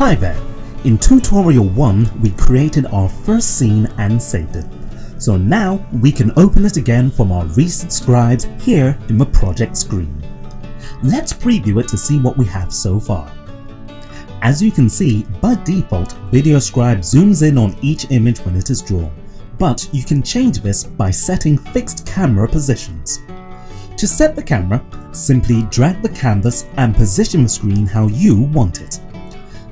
Hi there! In tutorial 1 we created our first scene and saved it. So now we can open it again from our recent scribes here in the project screen. Let's preview it to see what we have so far. As you can see, by default Videoscribe zooms in on each image when it is drawn, but you can change this by setting fixed camera positions. To set the camera, simply drag the canvas and position the screen how you want it.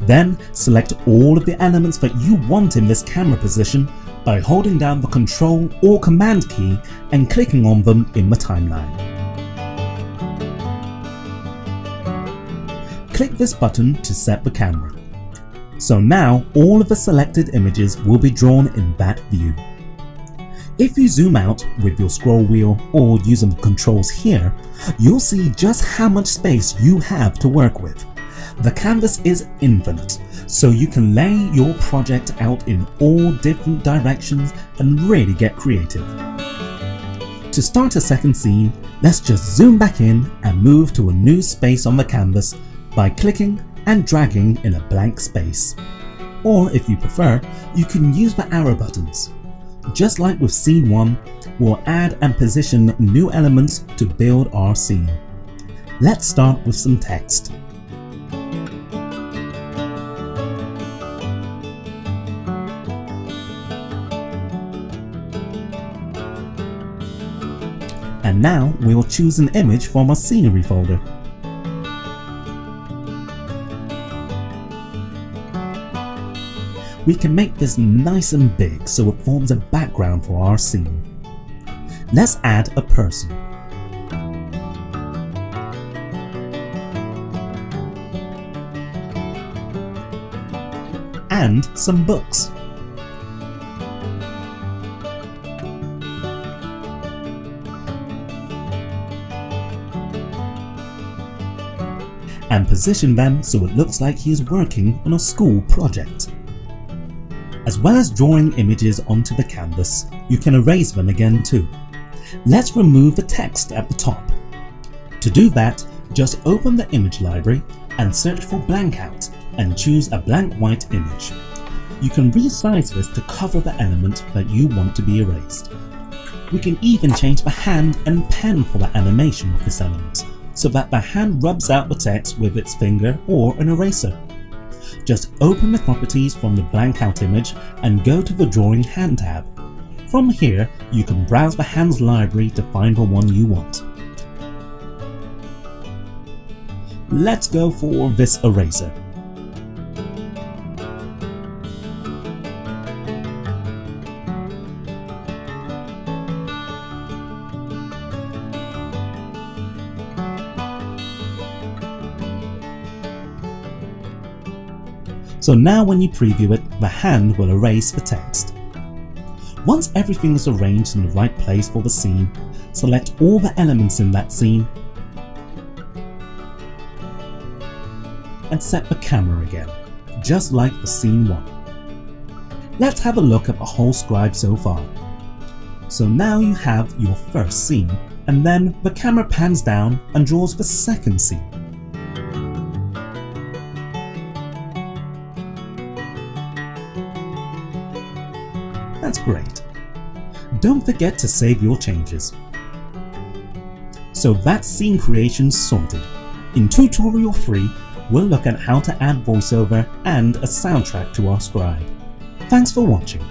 Then select all of the elements that you want in this camera position by holding down the Control or Command key and clicking on them in the timeline. Click this button to set the camera. So now all of the selected images will be drawn in that view. If you zoom out with your scroll wheel or using the controls here, you'll see just how much space you have to work with. The canvas is infinite, so you can lay your project out in all different directions and really get creative. To start a second scene, let's just zoom back in and move to a new space on the canvas by clicking and dragging in a blank space. Or if you prefer, you can use the arrow buttons. Just like with scene 1, we'll add and position new elements to build our scene. Let's start with some text. And now we will choose an image from our scenery folder. We can make this nice and big so it forms a background for our scene. Let's add a person. And some books. And position them so it looks like he is working on a school project. As well as drawing images onto the canvas, you can erase them again too. Let's remove the text at the top. To do that, just open the image library and search for blank out and choose a blank white image. You can resize this to cover the element that you want to be erased. We can even change the hand and pen for the animation of this element, so that the hand rubs out the text with its finger or an eraser. Just open the properties from the blank out image and go to the Drawing Hand tab. From here, you can browse the hand's library to find the one you want. Let's go for this eraser. So now when you preview it, the hand will erase the text. Once everything is arranged in the right place for the scene, select all the elements in that scene and set the camera again, just like for scene 1. Let's have a look at the whole scribe so far. So now you have your first scene, and then the camera pans down and draws the second scene. That's great. Don't forget to save your changes. So that's scene creation sorted. In tutorial 3, we'll look at how to add voiceover and a soundtrack to our scribe. Thanks for watching.